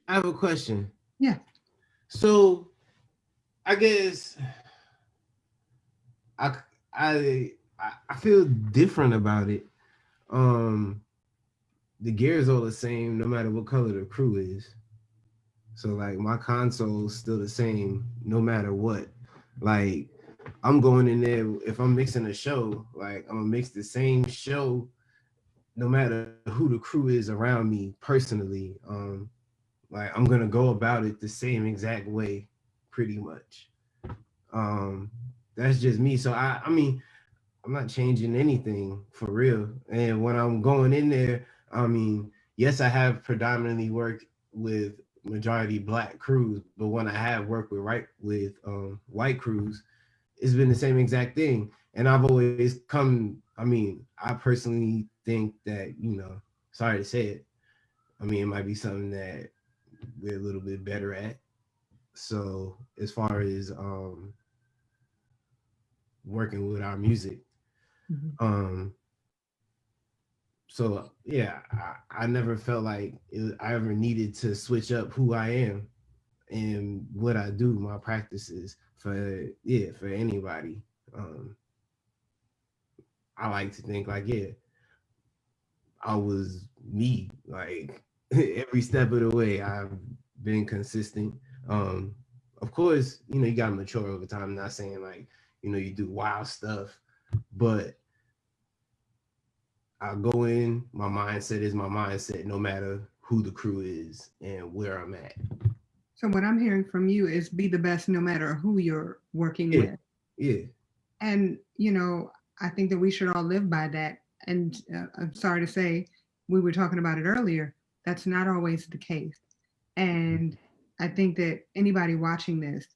I have a question. Yeah. So I guess I feel different about it. The gear is all the same no matter what color the crew is. So like my console's still the same no matter what. Like I'm going in there, if I'm mixing a show, like I'm gonna mix the same show no matter who the crew is around me personally. Like I'm gonna go about it the same exact way pretty much. That's just me. So I mean, I'm not changing anything for real. And when I'm going in there, I mean, yes, I have predominantly worked with majority Black crews, but when I have worked with white crews, it's been the same exact thing. And I've always come, I mean, I personally think that, you know, sorry to say it, I mean, it might be something that we're a little bit better at. So as far as working with our music, so yeah, I never felt like I ever needed to switch up who I am and what I do, my practices for anybody. I like to think like, yeah, I was me, like every step of the way. I've been consistent. Of course, you know, you gotta mature over time. I'm not saying like, you know, you do wild stuff, but I go in, my mindset is my mindset no matter who the crew is and where I'm at. So what I'm hearing from you is be the best no matter who you're working with. Yeah. And, you know, I think that we should all live by that. And I'm sorry to say, we were talking about it earlier, that's not always the case. And I think that anybody watching this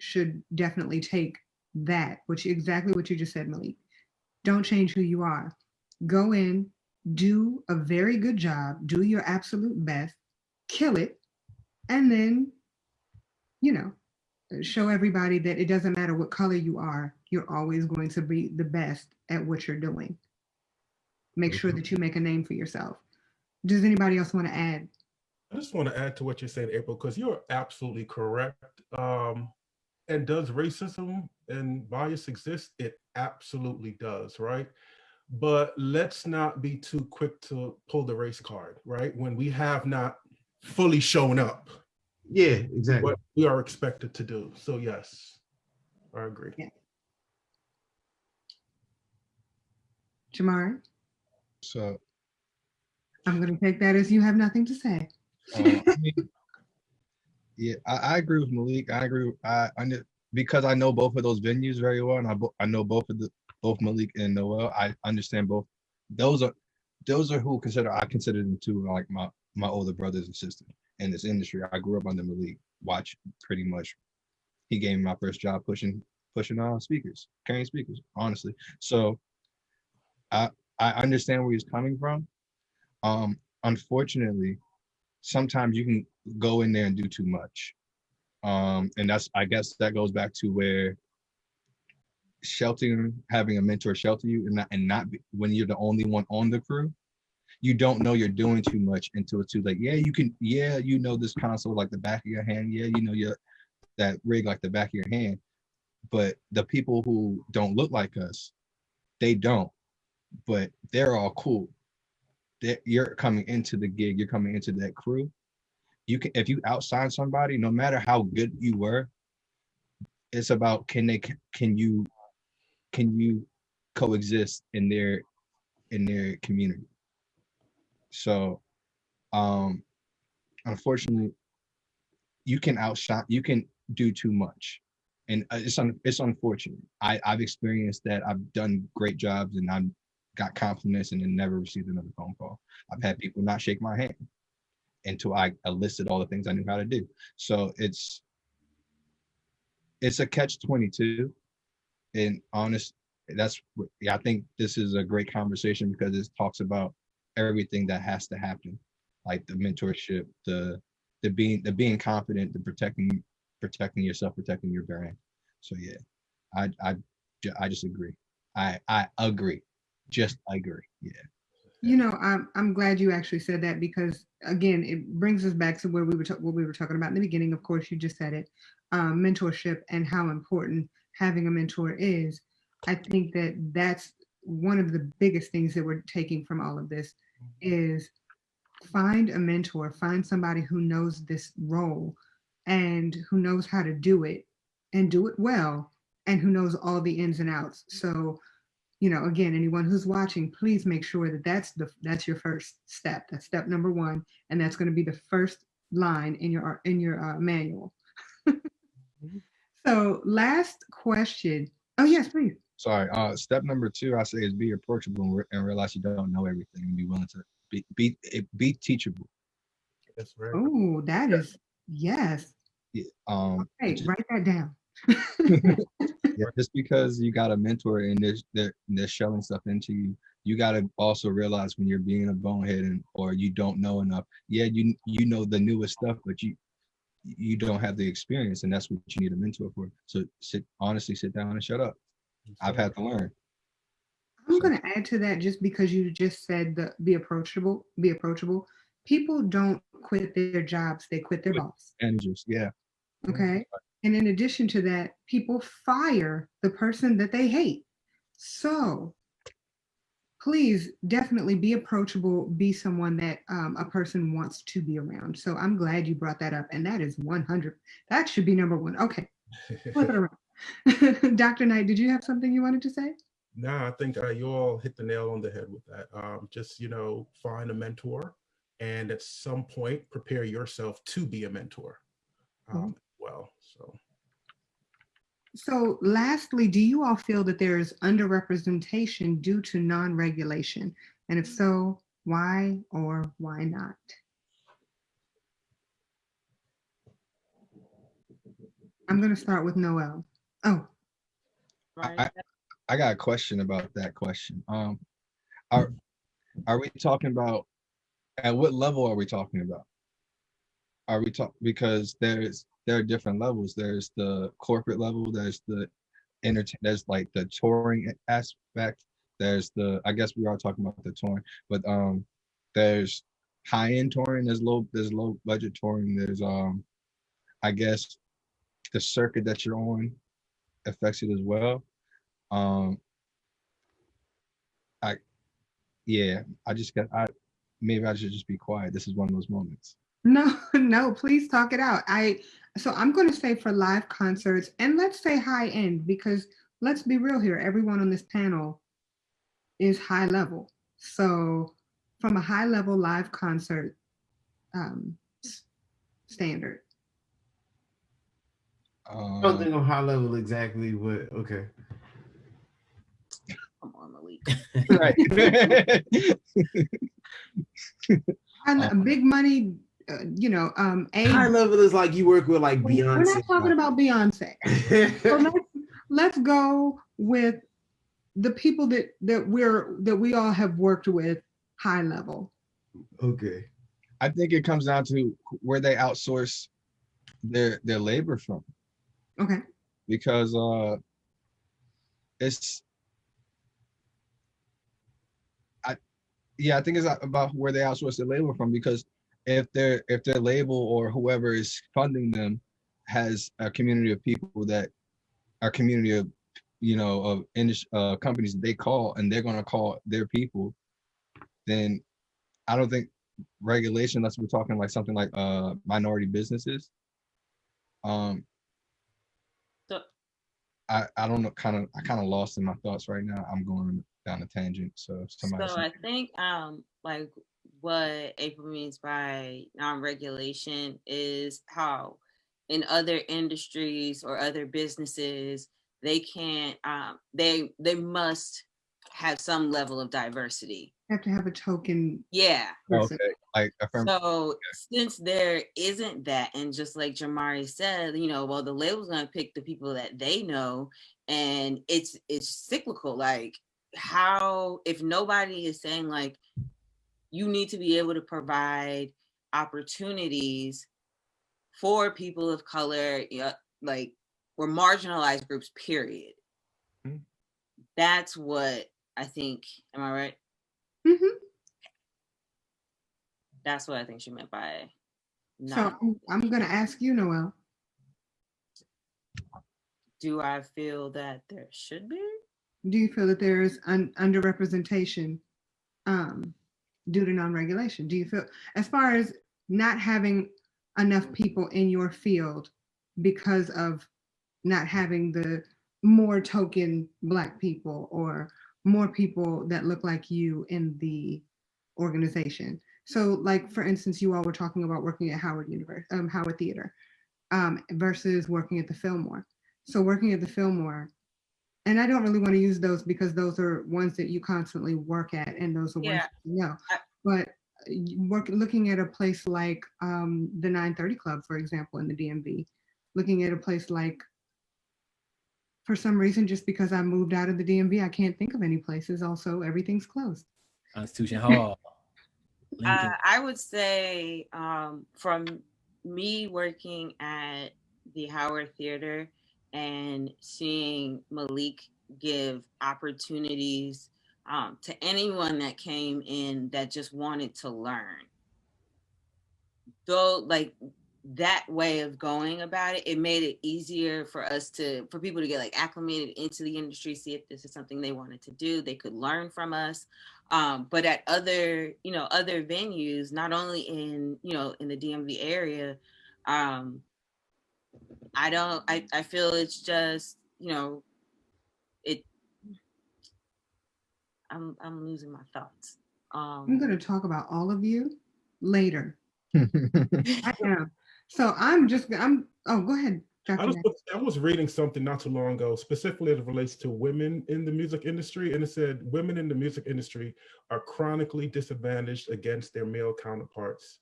should definitely take that, which exactly what you just said, Malik. Don't change who you are. Go in, do a very good job, do your absolute best, kill it, and then, you know, show everybody that it doesn't matter what color you are, you're always going to be the best at what you're doing. Make sure that you make a name for yourself. Does anybody else want to add? I just want to add to what you're saying, April, because you're absolutely correct. And does racism and bias exist? It absolutely does, right? But let's not be too quick to pull the race card, right? When we have not fully shown up. Yeah, exactly. What we are expected to do. So yes, I agree. Yeah. Jamari? So I'm going to take that as you have nothing to say. I mean, yeah, I agree with Malik. I agree. Because I know both of those venues very well, and I know both Malik and Noelle. I understand both. Those are who I consider them two like my older brothers and sisters in this industry. I grew up under Malik. Watch pretty much. He gave me my first job pushing speakers, carrying speakers. Honestly, so I understand where he's coming from. Unfortunately, sometimes you can go in there and do too much. And I guess that goes back to where having a mentor shelter you and not when you're the only one on the crew, you don't know you're doing too much until it's too late. Yeah, you know this console like the back of your hand. Yeah, you know that rig like the back of your hand. But the people who don't look like us, they don't. But they're all cool. You're coming into the gig, you're coming into that crew. You can, if you outshine somebody, no matter how good you were, it's about can you can you coexist in their community? So unfortunately, you can outshine, you can do too much, and it's unfortunate. I've experienced that. I've done great jobs and I've got compliments and then never received another phone call. I've had people not shake my hand until I listed all the things I knew how to do. So it's a catch-22, and honest, I think this is a great conversation because it talks about everything that has to happen, like the mentorship, the being confident, the protecting yourself, protecting your brand. So yeah, I just agree. I agree. I agree. Yeah. You know, I'm glad you actually said that, because again, it brings us back to where what we were talking about in the beginning. Of course, you just said it, mentorship and how important having a mentor is. I think that that's one of the biggest things that we're taking from all of this is find a mentor, find somebody who knows this role and who knows how to do it and do it well, and who knows all the ins and outs. So, you know, again, anyone who's watching, please make sure that that's your first step. That's step number one, and that's going to be the first line in your manual. So, last question. Oh yes, please. Sorry. Step number 2, I say, is be approachable and realize you don't know everything, and be willing to be teachable. That's right. Oh, that is yes. Yeah, Hey, write that down. yeah, just because you got a mentor and they're shelling stuff into you, you got to also realize when you're being a bonehead or you don't know enough. Yeah, you know the newest stuff, but you don't have the experience, and that's what you need a mentor for. So sit down and shut up. I've had to learn. I'm going to add to that, just because you just said be approachable. People don't quit their jobs, they quit their boss. Managers, yeah. Okay. And in addition to that, people fire the person that they hate. So please definitely be approachable, be someone that a person wants to be around. So I'm glad you brought that up. And that is 100. That should be number one. Okay. Flip it around. Dr. Knight, did you have something you wanted to say? No, I think you all hit the nail on the head with that. Just, find a mentor, and at some point, prepare yourself to be a mentor. Well, so lastly, do you all feel that there is underrepresentation due to non-regulation? And if so, why or why not? I'm going to start with Noelle. Oh. I got a question about that question. Are we talking about, at what level are we talking about? Are we because there are different levels. There's the corporate level, there's the there's like the touring aspect. There's I guess we are talking about the touring, but there's high-end touring, there's low budget touring, there's I guess the circuit that you're on affects it as well. Maybe I should just be quiet. This is one of those moments. No, please talk it out. So I'm going to say for live concerts, and let's say high end, because let's be real here, everyone on this panel is high level. So from a high level live concert standard. I don't think on high level exactly, but okay. Come on, Malik. Right. And big money, high level is like you work with like Beyonce. We're not talking about Beyonce. So let's go with the people that we all have worked with high level. Okay. I think it comes down to where they outsource their labor from. Okay. Because I think it's about where they outsource their labor from, because if their label or whoever is funding them has a community of people that are community of of companies that they call, and they're going to call their people, then I don't think regulation, unless we're talking like something like minority businesses. I don't know, I kind of lost in my thoughts right now. I'm going down a tangent. So if somebody. So I think like what April means by non-regulation is how in other industries or other businesses they can't they must have some level of diversity. Have to have a token. Yeah. Person. Okay. Like so since there isn't that, and just like Jamari said, you know, well, the label's gonna pick the people that they know, and it's cyclical. Like, how, if nobody is saying like you need to be able to provide opportunities for people of color, you know, like, we're marginalized groups, period. Mm-hmm. That's what I think. Am I right? Mm-hmm. That's what I think she meant by. So I'm going to ask you, Noelle. Do I feel that there should be? Do you feel that there is underrepresentation due to non-regulation? Do you feel, as far as not having enough people in your field because of not having the more token Black people or more people that look like you in the organization? So, like, for instance, you all were talking about working at Howard Theater versus working at the Fillmore. So working at the Fillmore, and I don't really want to use those because those are ones that you constantly work at, and those are ones you know. But looking at a place like the 930 Club, for example, in the DMV, looking at a place like, for some reason, just because I moved out of the DMV, I can't think of any places. Also, everything's closed. Constitution Hall. I would say from me working at the Howard Theater and seeing Malik give opportunities to anyone that came in that just wanted to learn. Though, like, that way of going about it, it made it easier for people to get like acclimated into the industry, see if this is something they wanted to do, they could learn from us. But at other venues, not only in the DMV area, I feel it's just, I'm losing my thoughts. I'm going to talk about all of you later. I am. So oh, go ahead. I was reading something not too long ago, specifically as it relates to women in the music industry. And it said women in the music industry are chronically disadvantaged against their male counterparts.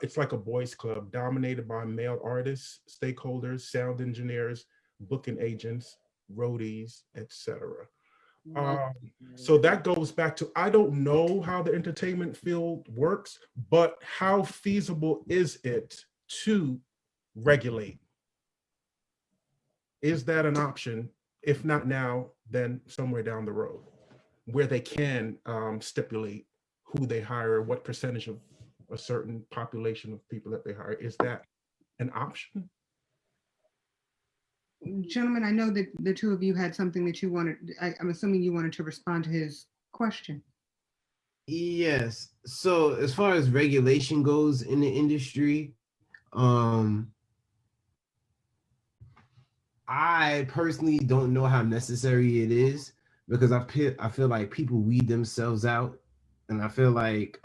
It's like a boys' club dominated by male artists, stakeholders, sound engineers, booking agents, roadies, etc. So that goes back to, I don't know how the entertainment field works, but how feasible is it to regulate? Is that an option? If not now, then somewhere down the road, where they can stipulate who they hire, what percentage of a certain population of people that they hire. Is that an option? Gentlemen, I know that the two of you had something that you wanted. I'm assuming you wanted to respond to his question. Yes. So as far as regulation goes in the industry, I personally don't know how necessary it is, because I feel like people weed themselves out, and I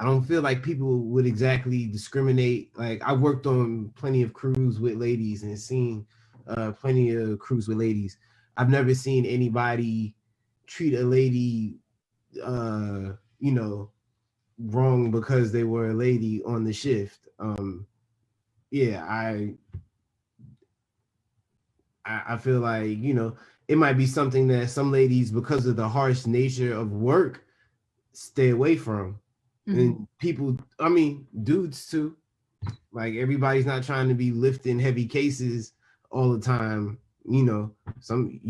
don't feel like people would exactly discriminate. Like, I worked on plenty of crews with ladies and seen plenty of crews with ladies. I've never seen anybody treat a lady wrong because they were a lady on the shift. I feel like, it might be something that some ladies, because of the harsh nature of work, stay away from. Mm-hmm. And people, dudes too. Like, everybody's not trying to be lifting heavy cases all the time. You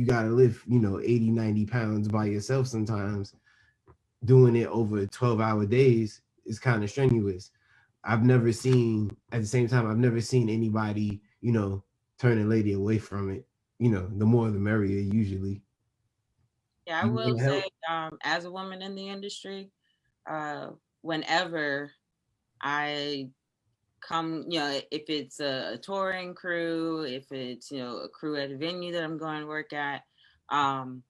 gotta lift, 80, 90 pounds by yourself sometimes. Doing it over 12-hour days is kind of strenuous. At the same time, I've never seen anybody, turn a lady away from it. The more the merrier, usually. Yeah, I will say, as a woman in the industry, whenever I come, if it's a touring crew, if it's, a crew at a venue that I'm going to work at, And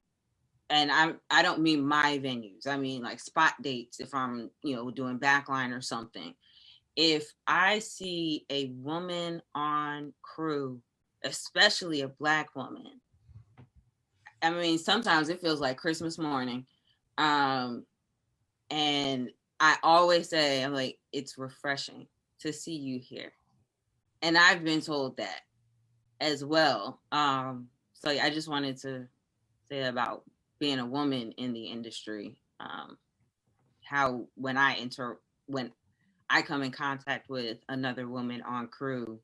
I don't mean my venues. I mean like spot dates if I'm, doing backline or something. If I see a woman on crew, especially a Black woman, I mean, sometimes it feels like Christmas morning. And I always say, I'm like, it's refreshing to see you here. And I've been told that as well. So I just wanted to say about being a woman in the industry, how when I come in contact with another woman on crew,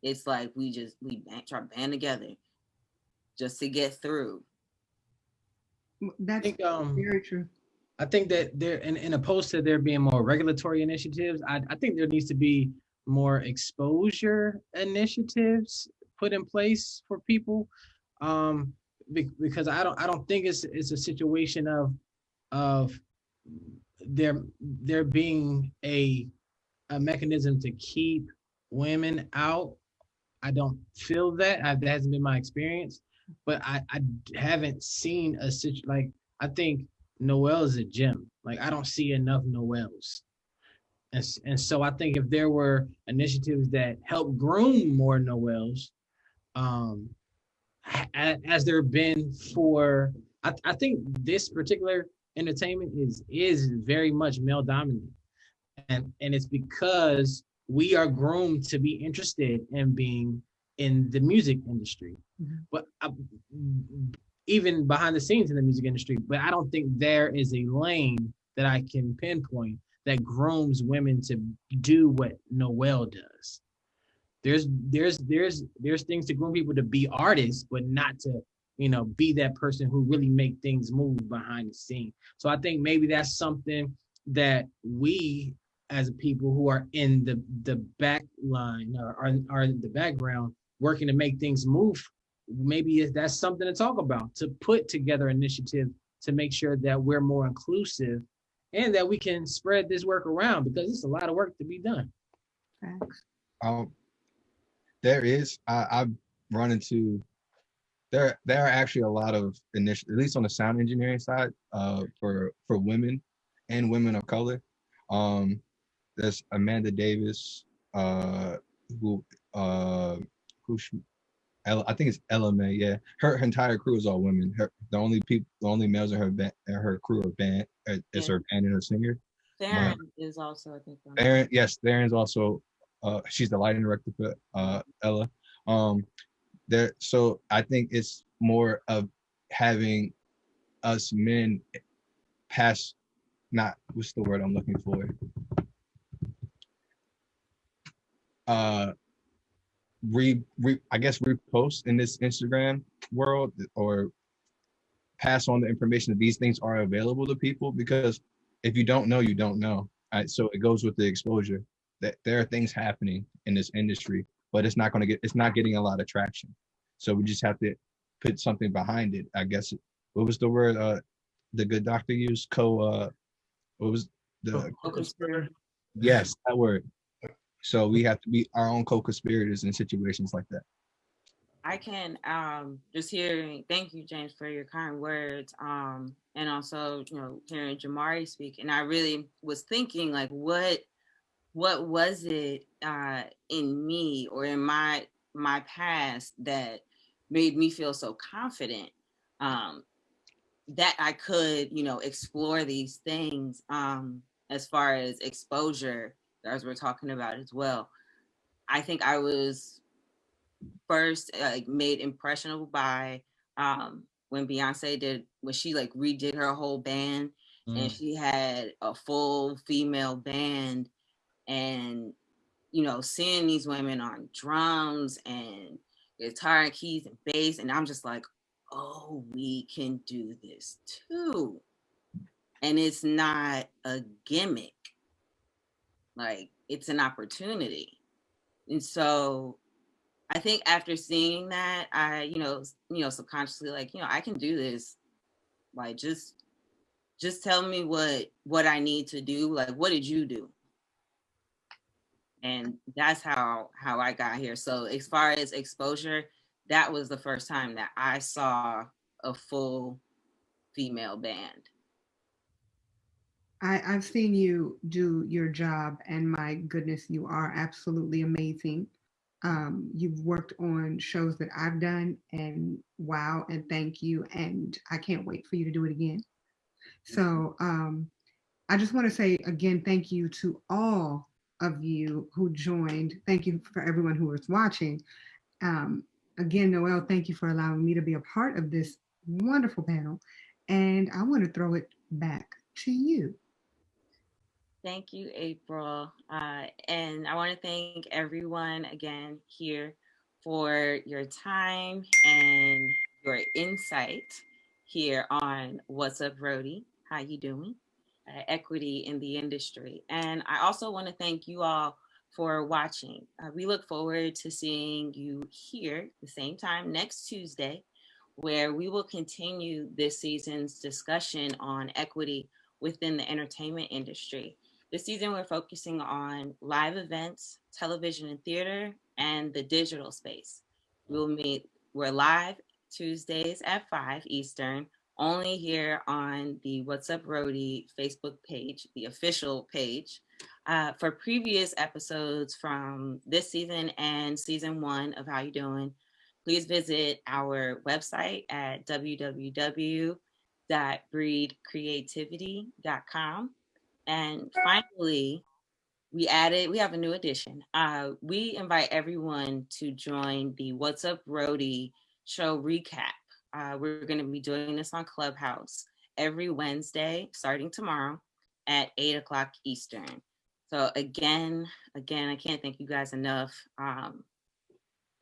it's like we try to band together just to get through. That's very true. I think that there, in opposed to there being more regulatory initiatives, I think there needs to be more exposure initiatives put in place for people, because I don't think it's a situation of there being a mechanism to keep women out. I don't feel that. That hasn't been my experience, but I haven't seen a situation like, I think Noelle is a gem. Like, I don't see enough Noelles. And so I think if there were initiatives that help groom more Noelles, as there have been for, I think this particular entertainment is very much male dominated. And it's because we are groomed to be interested in being in the music industry. Mm-hmm. But even behind the scenes in the music industry, but I don't think there is a lane that I can pinpoint that grooms women to do what Noelle does. There's things to groom people to be artists, but not to, be that person who really make things move behind the scene. So I think maybe that's something that we as people who are in the back line or are in the background working to make things move, maybe that's something to talk about, to put together initiative to make sure that we're more inclusive and that we can spread this work around, because it's a lot of work to be done. Thanks. There is, I've run into, there are actually a lot of initiatives, at least on the sound engineering side, for women and women of color. There's Amanda Davis, who I think it's Ella May. Yeah, her entire crew is all women. The only males in her crew are band is her band and her singer. Theron is also, I think. Theron's also. She's the lighting director for Ella. So I think it's more of having us men pass. Not what's the word I'm looking for. I guess repost in this Instagram world, or pass on the information that these things are available to people, because if you don't know, you don't know. Right? So it goes with the exposure that there are things happening in this industry, but it's not getting a lot of traction. So we just have to put something behind it. I guess, what was the word the good doctor used? Co-conspirator? Yes, that word. So we have to be our own co-conspirators in situations like that. I can just hearing, thank you, James, for your kind words. And also, hearing Jamari speak. And I really was thinking, like, what was it in me or in my past that made me feel so confident that I could, explore these things as far as exposure, as we're talking about as well. I think I was first made impressionable by when Beyonce when she redid her whole band, and she had a full female band, and seeing these women on drums and guitar and keys and bass, and I'm just like, oh, we can do this too. And it's not a gimmick, like it's an opportunity. And so I think after seeing that, I, subconsciously I can do this. Like, just tell me what I need to do. Like, what did you do? And that's how I got here. So as far as exposure, that was the first time that I saw a full female band. I've seen you do your job, and my goodness, you are absolutely amazing. You've worked on shows that I've done, and wow, and thank you. And I can't wait for you to do it again. So I just want to say again, thank you to all of you who joined. Thank you for everyone who was watching. Um, Again, Noelle, thank you for allowing me to be a part of this wonderful panel. And I want to throw it back to you. Thank you, April. And I want to thank everyone again here for your time and your insight here on What's Up, Rody? How you doing? Equity in the industry. And I also want to thank you all for watching. We look forward to seeing you here the same time next Tuesday, where we will continue this season's discussion on equity within the entertainment industry. This season, we're focusing on live events, television and theater, and the digital space. We're live Tuesdays at 5 Eastern, only here on the What's Up Rody Facebook page, the official page. For previous episodes from this season and season 1 of How You Doing, please visit our website at www.breedcreativity.com. And finally, we have a new addition. We invite everyone to join the What's Up Rody show recap. We're going to be doing this on Clubhouse every Wednesday, starting tomorrow at 8 o'clock Eastern. So again, I can't thank you guys enough.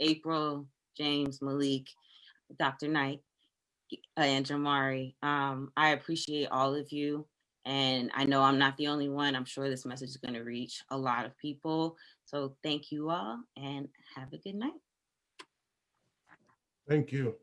April, James, Malik, Dr. Knight, and Jamari. I appreciate all of you. And I know I'm not the only one. I'm sure this message is going to reach a lot of people. So thank you all and have a good night. Thank you.